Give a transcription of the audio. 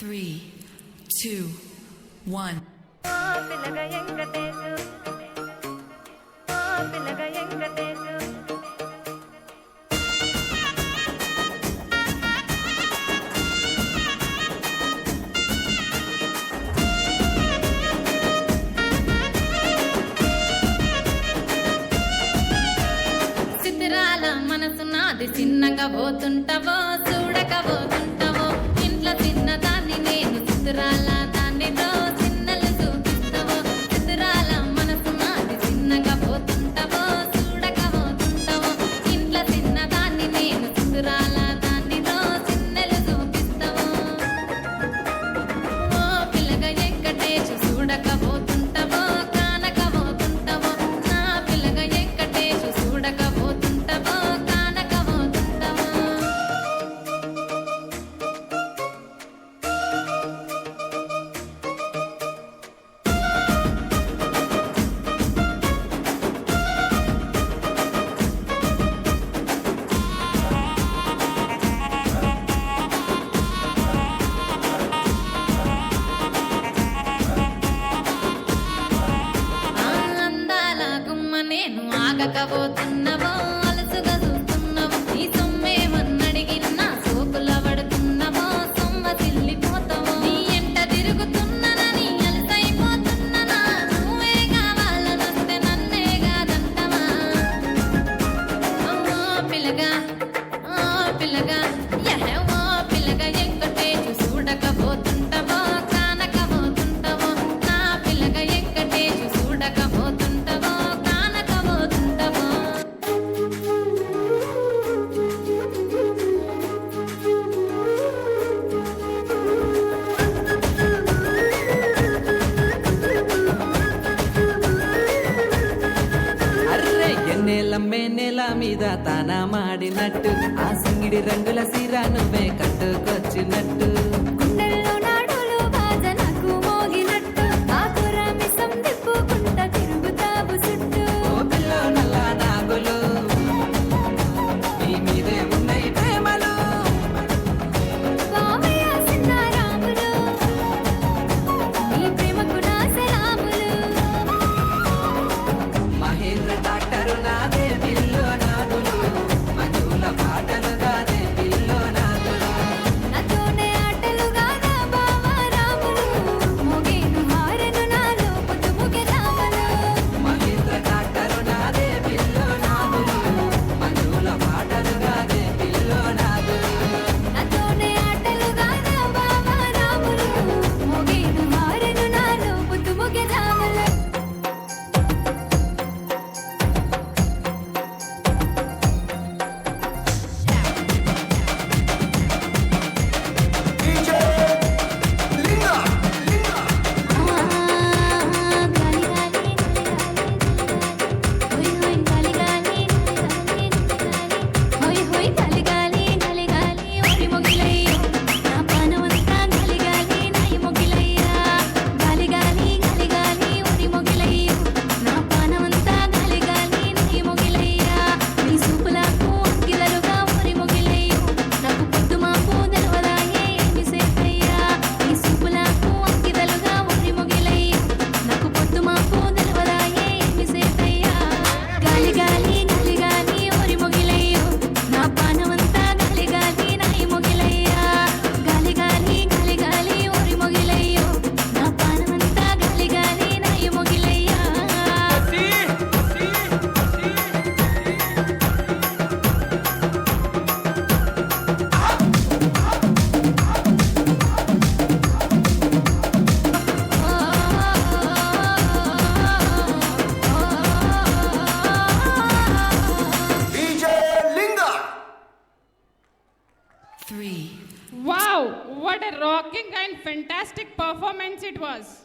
3, 2, 1. సిద్ధిరాల మనసు నాది చిన్నగా పోతుంటావో చూడక పోతుంటావో ఇంట్లో చిన్నదాన్ని నేను సిద్ధిరాల దానితో చిన్నలు చూపిస్తావో సిద్ధిరాల మనసు నాది చిన్నగా పోతుంటావో చూడక పోతుంటావో ఇంట్లో చిన్నదాన్ని నేను సిద్ధిరాల దానితో చిన్నలు చూపిస్తావో ఓ పిల్లగా ఎక్కటేసి చూడక పోతుంటావో కానక పోతుంటావో నా పిల్లగా ఎక్కటేసి చూడక పోతుంటావో కానక పోతుంటావో అందాల గుమ్మ నేను ఆగకపోతున్నావో అలసుగా చూస్తున్నావో నీ సొమ్మేమన్నడిగినా సోకుల పడుతున్నావో సొమ్మ సిల్లిపోతావో నీ ఎంట తిరుగుతున్నానని అలసైపోతున్నానా నువ్వే కావాలనొస్తే నన్నే కాదంటవా ఓ పిల్లగా ఓ పిల్లగా ఓ పిల్లగా ఎక్కటేసి చూడకపోతుంటావో కానకపోతుంటావో నా పిల్లగా ఎక్కటేసి చూడకపోతుంటావో కానకపోతుంటావో అర్రే ఎన్నెలమ్మే నెల మీద తానా మాడినట్టు ఆ సింగిడి రంగుల సీర నువ్వే కట్టుకొచ్చినట్టు గుండెల్లో నాడులు వాజనకు మోగినట్టు ఆకుర మిసం తిప్పుకుంట తిరుగుతావు చుట్టూ ఓ పిల్లో నల్ల నాగులు నీ మీదే ఉన్నాయి ప్రేమలు బావయ్య సిన్న రాములు నీ ప్రేమకు నా సలాములు మహేంద్ర డాక్టరు నాదే పిల్లో నాగులు మంజుల పాటలు గాదే పిల్లో నాగులు నాతోనే ఆటలుగానా బావ రాములు మోగేను హారను నాలో పొద్దు ముగే రామలు మహేంద్ర డాక్టరు నాదే పిల్లో నాగులు మంజుల పాటలు గాదే పిల్లో నాగులు నాతోనే ఆటలుగానా బావ రాములు మోగేను హారను నాలో పొద్దు ముగే రామలు Three. Wow, what a rocking and fantastic performance it was.